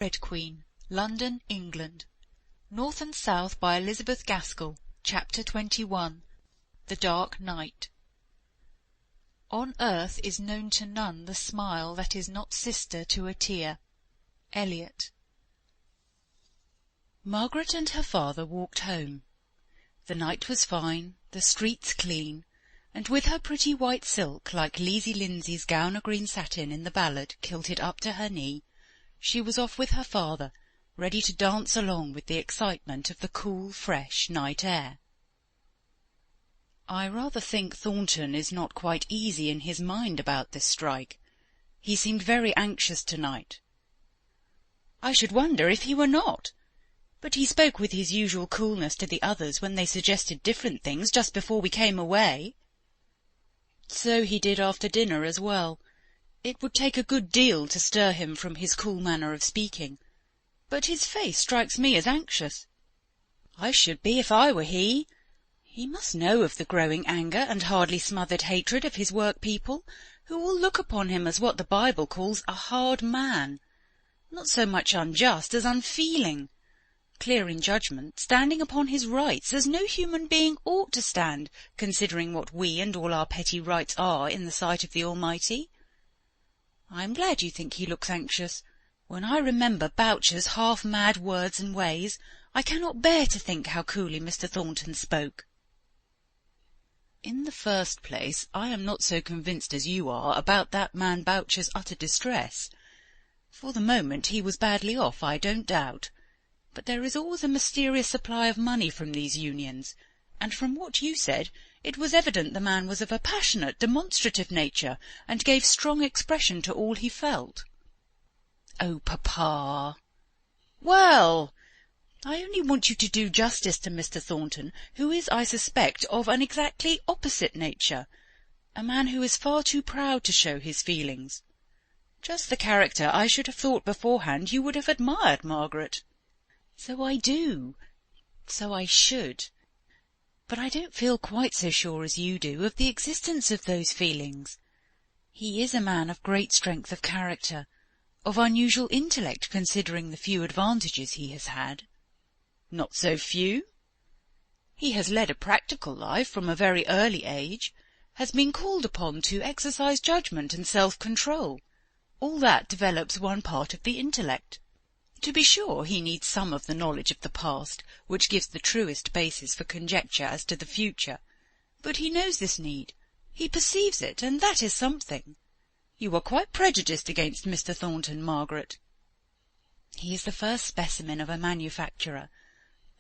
Red Queen, London, England. North and South by Elizabeth Gaskell. Chapter 21. The Dark Night. On earth is known to none the smile that is not sister to a tear. Eliot. Margaret and her father walked home. The night was fine, the streets clean, and with her pretty white silk, like Leesy Lindsay's gown of green satin in the ballad, kilted up to her knee, she was off with her father, ready to dance along with the excitement of the cool, fresh night air. I rather think Thornton is not quite easy in his mind about this strike. He seemed very anxious tonight. I should wonder if he were not. But he spoke with his usual coolness to the others when they suggested different things just before we came away. So he did after dinner as well. It would take a good deal to stir him from his cool manner of speaking, but his face strikes me as anxious. I should be if I were he. He must know of the growing anger and hardly smothered hatred of his work-people, who all look upon him as what the Bible calls a hard man, not so much unjust as unfeeling, clear in judgment, standing upon his rights as no human being ought to stand, considering what we and all our petty rights are in the sight of the Almighty. I am glad you think he looks anxious. When I remember Boucher's half-mad words and ways, I cannot bear to think how coolly Mr. Thornton spoke. In the first place, I am not so convinced as you are about that man Boucher's utter distress. For the moment he was badly off, I don't doubt. But there is always a mysterious supply of money from these unions, and from what you said, it was evident the man was of a passionate, demonstrative nature, and gave strong expression to all he felt. Oh, papa! Well, I only want you to do justice to Mr. Thornton, who is, I suspect, of an exactly opposite nature, a man who is far too proud to show his feelings. Just the character I should have thought beforehand you would have admired, Margaret. So I do. So I should. But I don't feel quite so sure as you do of the existence of those feelings. He is a man of great strength of character, of unusual intellect considering the few advantages he has had. Not so few. He has led a practical life from a very early age, has been called upon to exercise judgment and self-control. All that develops one part of the intellect. To be sure, he needs some of the knowledge of the past, which gives the truest basis for conjecture as to the future. But he knows this need. He perceives it, and that is something. You are quite prejudiced against Mr. Thornton, Margaret. He is the first specimen of a manufacturer,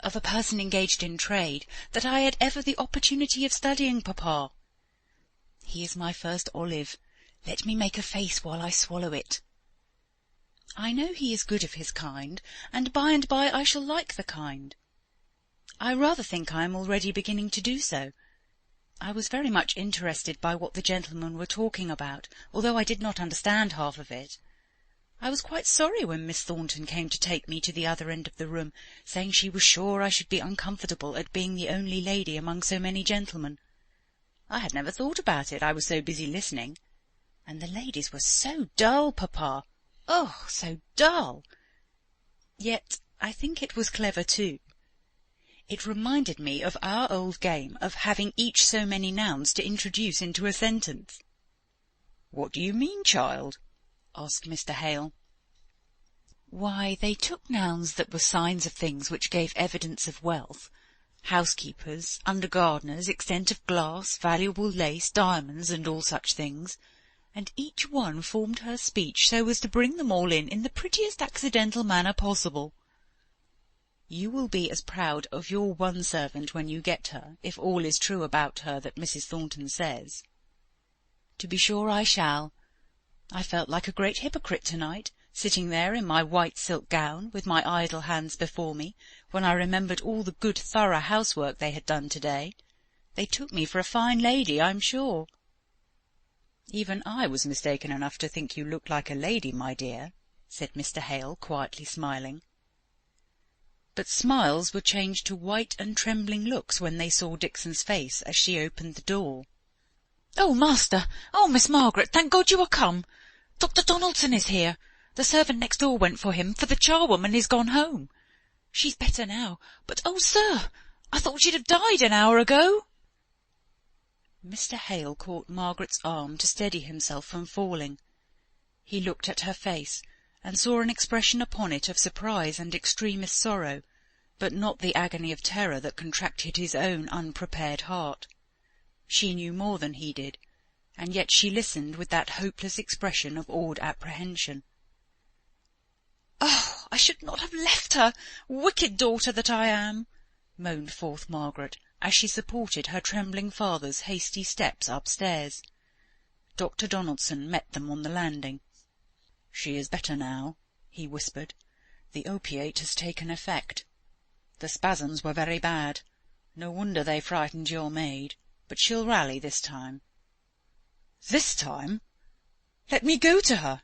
of a person engaged in trade, that I had ever the opportunity of studying, papa. He is my first olive. Let me make a face while I swallow it. I know he is good of his kind, and by I shall like the kind. I rather think I am already beginning to do so. I was very much interested by what the gentlemen were talking about, although I did not understand half of it. I was quite sorry when Miss Thornton came to take me to the other end of the room, saying she was sure I should be uncomfortable at being the only lady among so many gentlemen. I had never thought about it, I was so busy listening. And the ladies were so dull, papa. Oh, so dull! Yet I think it was clever too. It reminded me of our old game of having each so many nouns to introduce into a sentence. What do you mean, child? Asked Mr. Hale. Why, they took nouns that were signs of things which gave evidence of wealth, housekeepers, under-gardeners, extent of glass, valuable lace, diamonds, and all such things, and each one formed her speech so as to bring them all in the prettiest accidental manner possible. You will be as proud of your one servant when you get her, if all is true about her that Mrs. Thornton says. To be sure I shall. I felt like a great hypocrite to-night, sitting there in my white silk gown, with my idle hands before me, when I remembered all the good thorough housework they had done to-day. They took me for a fine lady, I'm sure. Even I was mistaken enough to think you looked like a lady, my dear, said Mr. Hale, quietly smiling. But smiles were changed to white and trembling looks when they saw Dixon's face as she opened the door. "Oh, master! Oh, Miss Margaret! Thank God you are come! Dr. Donaldson is here. The servant next door went for him, for the charwoman is gone home. She's better now, but, oh, sir, I thought she'd have died an hour ago." Mr. Hale caught Margaret's arm to steady himself from falling. He looked at her face, and saw an expression upon it of surprise and extremest sorrow, but not the agony of terror that contracted his own unprepared heart. She knew more than he did, and yet she listened with that hopeless expression of awed apprehension. "Oh, I should not have left her, wicked daughter that I am!" moaned forth Margaret, as she supported her trembling father's hasty steps upstairs. Dr. Donaldson met them on the landing. "She is better now," he whispered. "The opiate has taken effect. The spasms were very bad. No wonder they frightened your maid, but she'll rally this time." "This time? Let me go to her."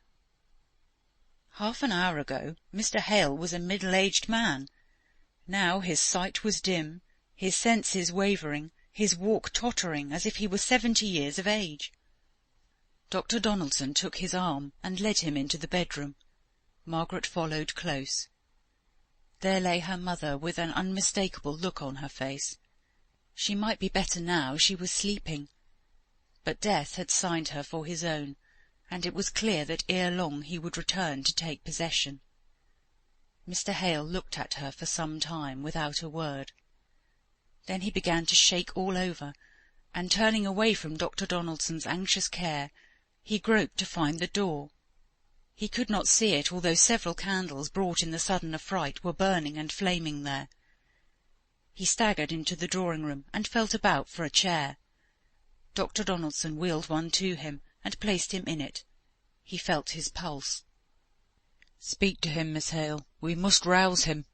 Half an hour ago Mr. Hale was a middle-aged man. Now his sight was dim, his senses wavering, his walk tottering as if he were 70 years of age. Dr. Donaldson took his arm and led him into the bedroom. Margaret followed close. There lay her mother with an unmistakable look on her face. She might be better now, she was sleeping. But death had signed her for his own, and it was clear that ere long he would return to take possession. Mr. Hale looked at her for some time without a word. Then he began to shake all over, and turning away from Dr. Donaldson's anxious care, he groped to find the door. He could not see it, although several candles brought in the sudden affright were burning and flaming there. He staggered into the drawing-room and felt about for a chair. Dr. Donaldson wheeled one to him and placed him in it. He felt his pulse. "Speak to him, Miss Hale. We must rouse him."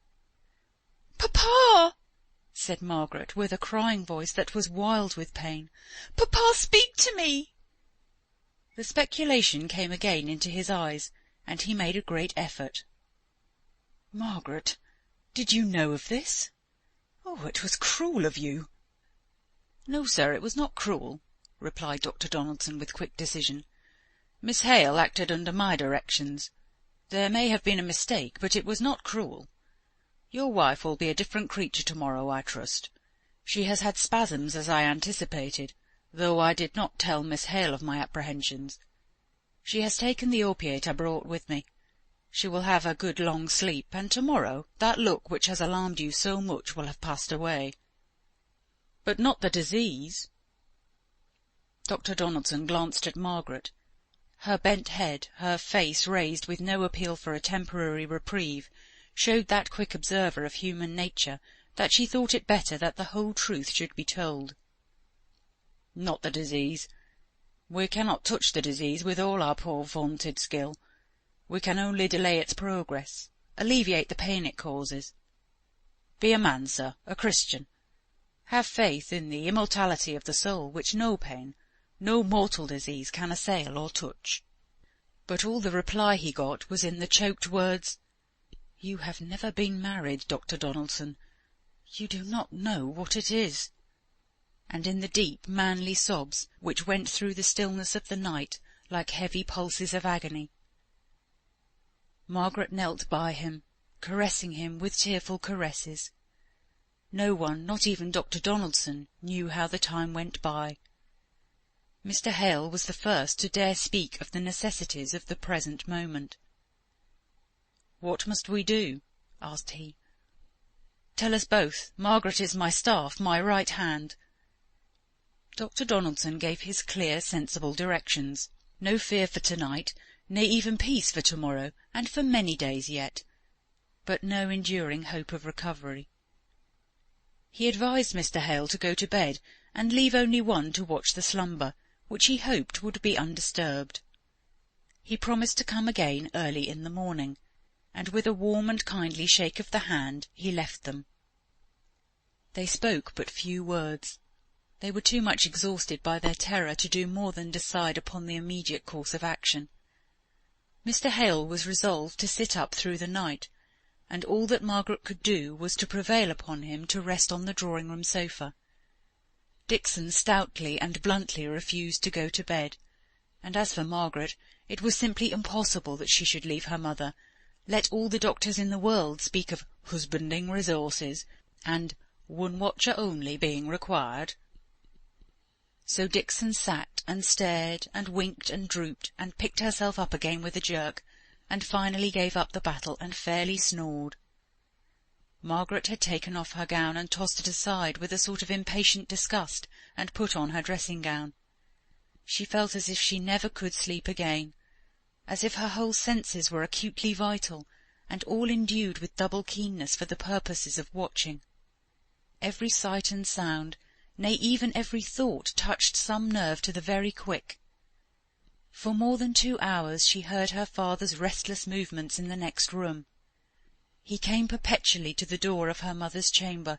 "Papa!" said Margaret, with a crying voice that was wild with pain. "Papa, speak to me!" The speculation came again into his eyes, and he made a great effort. "Margaret, did you know of this? Oh, it was cruel of you." "No, sir, it was not cruel," replied Dr. Donaldson with quick decision. "Miss Hale acted under my directions. There may have been a mistake, but it was not cruel. Your wife will be a different creature tomorrow, I trust. She has had spasms, as I anticipated, though I did not tell Miss Hale of my apprehensions. She has taken the opiate I brought with me. She will have a good long sleep, and tomorrow that look which has alarmed you so much will have passed away." "But not the disease?" Dr. Donaldson glanced at Margaret. Her bent head, her face raised with no appeal for a temporary reprieve, showed that quick observer of human nature that she thought it better that the whole truth should be told. "Not the disease. We cannot touch the disease with all our poor vaunted skill. We can only delay its progress, alleviate the pain it causes. Be a man, sir, a Christian. Have faith in the immortality of the soul, which no pain, no mortal disease can assail or touch." But all the reply he got was in the choked words, "You have never been married, Dr. Donaldson. You do not know what it is," and in the deep, manly sobs which went through the stillness of the night like heavy pulses of agony. Margaret knelt by him, caressing him with tearful caresses. No one, not even Dr. Donaldson, knew how the time went by. Mr. Hale was the first to dare speak of the necessities of the present moment. "What must we do?" asked he. "Tell us both. Margaret is my staff, my right hand." Dr. Donaldson gave his clear, sensible directions. No fear for to-night, nay, even peace for to-morrow, and for many days yet, but no enduring hope of recovery. He advised Mr. Hale to go to bed, and leave only one to watch the slumber, which he hoped would be undisturbed. He promised to come again early in the morning, and with a warm and kindly shake of the hand he left them. They spoke but few words. They were too much exhausted by their terror to do more than decide upon the immediate course of action. Mr. Hale was resolved to sit up through the night, and all that Margaret could do was to prevail upon him to rest on the drawing-room sofa. Dixon stoutly and bluntly refused to go to bed, and as for Margaret, it was simply impossible that she should leave her mother, let all the doctors in the world speak of husbanding resources, and one watcher only being required. So Dixon sat and stared and winked and drooped and picked herself up again with a jerk, and finally gave up the battle and fairly snored. Margaret had taken off her gown and tossed it aside with a sort of impatient disgust, and put on her dressing-gown. She felt as if she never could sleep again, as if her whole senses were acutely vital, and all endued with double keenness for the purposes of watching. Every sight and sound, nay, even every thought, touched some nerve to the very quick. For more than 2 hours she heard her father's restless movements in the next room. He came perpetually to the door of her mother's chamber,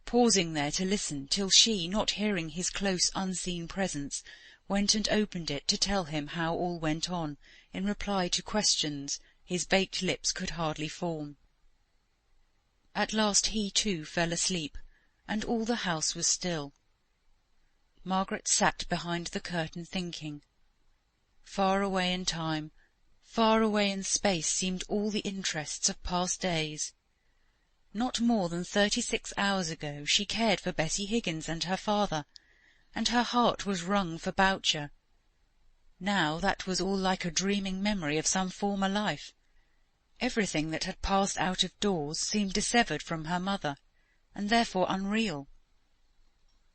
pausing there to listen till she, not hearing his close unseen presence, went and opened it to tell him how all went on, in reply to questions his baked lips could hardly form. At last he too fell asleep, and all the house was still. Margaret sat behind the curtain thinking. Far away in time, far away in space seemed all the interests of past days. Not more than 36 hours ago she cared for Bessie Higgins and her father, and her heart was wrung for Boucher. Now that was all like a dreaming memory of some former life. Everything that had passed out of doors seemed dissevered from her mother, and therefore unreal.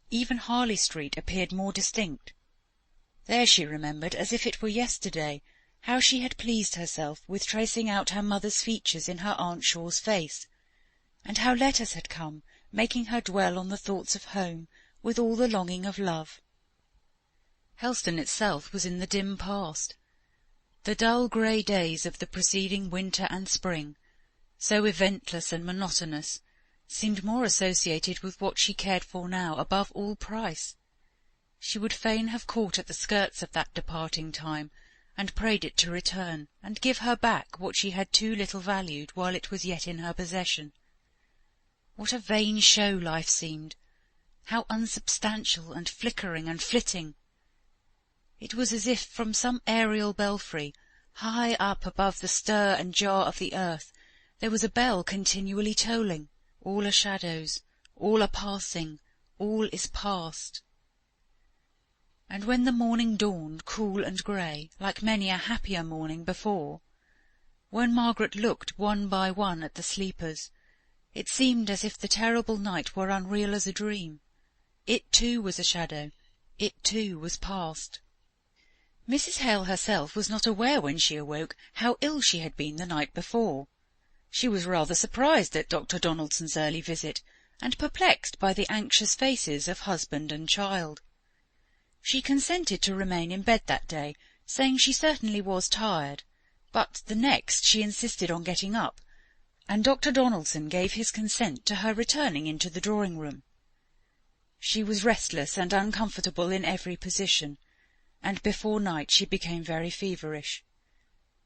Even Harley Street appeared more distinct. There she remembered, as if it were yesterday, how she had pleased herself with tracing out her mother's features in her Aunt Shaw's face, and how letters had come, making her dwell on the thoughts of home with all the longing of love. Helston itself was in the dim past. The dull grey days of the preceding winter and spring, so eventless and monotonous, seemed more associated with what she cared for now above all price. She would fain have caught at the skirts of that departing time, and prayed it to return, and give her back what she had too little valued while it was yet in her possession. What a vain show life seemed! How unsubstantial and flickering and flitting! It was as if from some aerial belfry, high up above the stir and jar of the earth, there was a bell continually tolling. All are shadows, all are passing, all is past. And when the morning dawned cool and grey, like many a happier morning before, when Margaret looked one by one at the sleepers, it seemed as if the terrible night were unreal as a dream. It too was a shadow, it too was past. Mrs. Hale herself was not aware when she awoke how ill she had been the night before. She was rather surprised at Dr. Donaldson's early visit, and perplexed by the anxious faces of husband and child. She consented to remain in bed that day, saying she certainly was tired, but the next she insisted on getting up, and Dr. Donaldson gave his consent to her returning into the drawing-room. She was restless and uncomfortable in every position, and before night she became very feverish.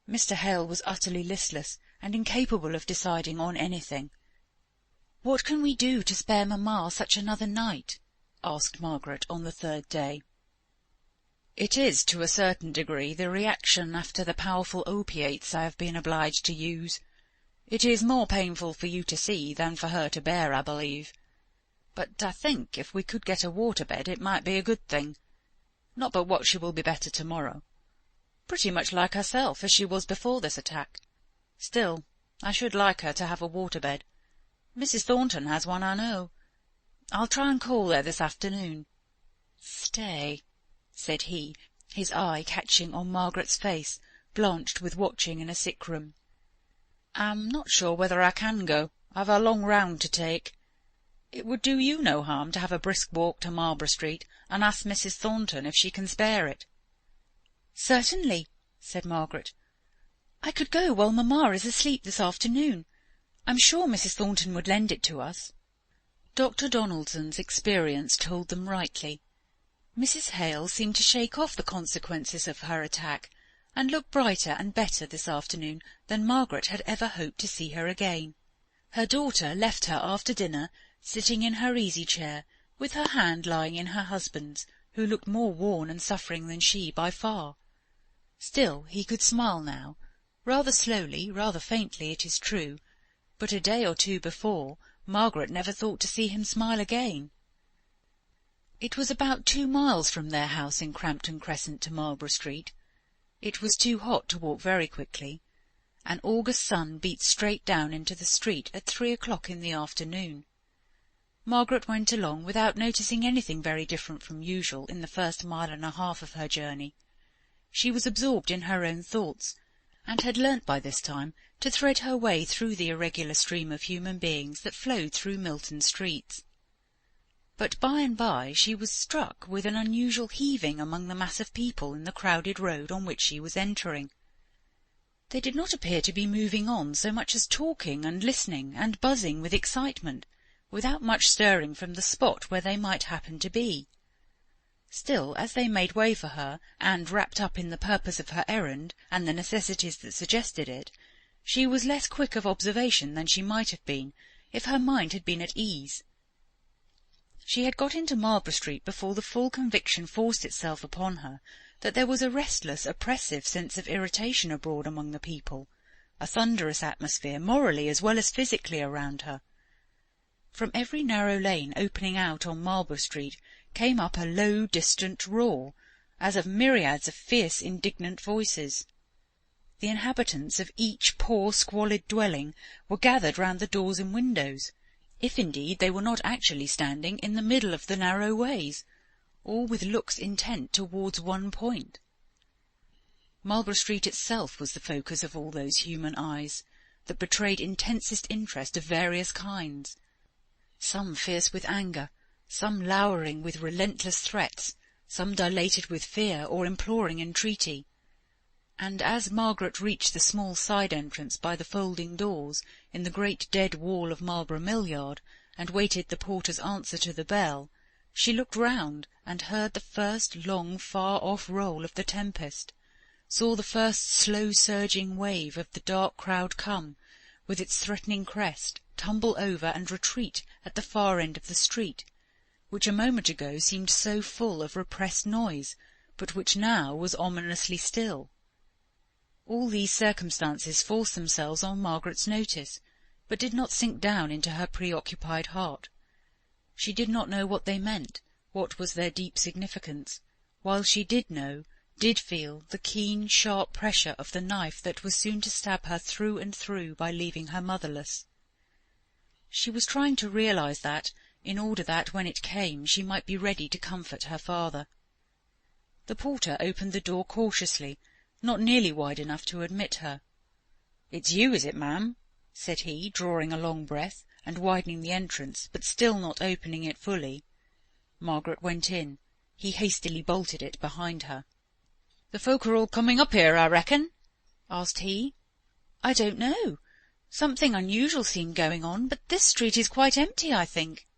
Mr. Hale was utterly listless, and incapable of deciding on anything. "What can we do to spare mamma such another night?" asked Margaret on the third day. "It is, to a certain degree, the reaction after the powerful opiates I have been obliged to use. It is more painful for you to see than for her to bear, I believe. But I think if we could get a water-bed it might be a good thing. Not but what she will be better to-morrow. Pretty much like herself, as she was before this attack. Still, I should like her to have a water-bed. Mrs. Thornton has one, I know. I'll try and call there this afternoon." "Stay," said he, his eye catching on Margaret's face, blanched with watching in a sick-room. "I'm not sure whether I can go. I've a long round to take. It would do you no harm to have a brisk walk to Marlborough Street, and ask Mrs. Thornton if she can spare it." "Certainly," said Margaret. "I could go while mamma is asleep this afternoon. I'm sure Mrs. Thornton would lend it to us." Dr. Donaldson's experience told them rightly. Mrs. Hale seemed to shake off the consequences of her attack, and look brighter and better this afternoon than Margaret had ever hoped to see her again. Her daughter left her after dinner, sitting in her easy-chair, with her hand lying in her husband's, who looked more worn and suffering than she by far. Still, he could smile now, rather slowly, rather faintly, it is true, but a day or two before Margaret never thought to see him smile again. It was about 2 miles from their house in Crampton Crescent to Marlborough Street. It was too hot to walk very quickly. An August sun beat straight down into the street at 3 o'clock in the afternoon. Margaret went along without noticing anything very different from usual in the first mile and a half of her journey. She was absorbed in her own thoughts, and had learnt by this time to thread her way through the irregular stream of human beings that flowed through Milton streets. But by and by she was struck with an unusual heaving among the mass of people in the crowded road on which she was entering. They did not appear to be moving on so much as talking and listening and buzzing with excitement, without much stirring from the spot where they might happen to be. Still, as they made way for her, and wrapped up in the purpose of her errand and the necessities that suggested it, she was less quick of observation than she might have been if her mind had been at ease. She had got into Marlborough Street before the full conviction forced itself upon her that there was a restless, oppressive sense of irritation abroad among the people, a thunderous atmosphere, morally as well as physically, around her. From every narrow lane opening out on Marlborough Street came up a low, distant roar, as of myriads of fierce, indignant voices. The inhabitants of each poor, squalid dwelling were gathered round the doors and windows, if indeed they were not actually standing in the middle of the narrow ways, all with looks intent towards one point. Marlborough Street itself was the focus of all those human eyes, that betrayed intensest interest of various kinds, some fierce with anger, some lowering with relentless threats, some dilated with fear or imploring entreaty. And as Margaret reached the small side entrance by the folding doors in the great dead wall of Marlborough Mill Yard, and waited the porter's answer to the bell, she looked round and heard the first long, far-off roll of the tempest, saw the first slow surging wave of the dark crowd come, with its threatening crest, tumble over and retreat at the far end of the street, which a moment ago seemed so full of repressed noise, but which now was ominously still. All these circumstances forced themselves on Margaret's notice, but did not sink down into her preoccupied heart. She did not know what they meant, what was their deep significance, while she did know, did feel, the keen, sharp pressure of the knife that was soon to stab her through and through by leaving her motherless. She was trying to realize that, in order that, when it came, she might be ready to comfort her father. The porter opened the door cautiously, not nearly wide enough to admit her. "It's you, is it, ma'am?" said he, drawing a long breath, and widening the entrance, but still not opening it fully. Margaret went in. He hastily bolted it behind her. "The folk are all coming up here, I reckon?" asked he. "I don't know. Something unusual seemed going on, but this street is quite empty, I think."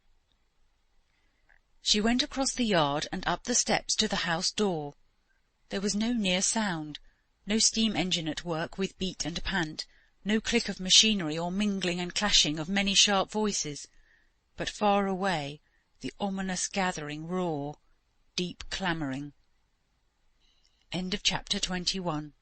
She went across the yard and up the steps to the house door. There was no near sound, no steam engine at work with beat and pant, no click of machinery or mingling and clashing of many sharp voices, but far away the ominous gathering roar, deep clamouring. End of chapter 21.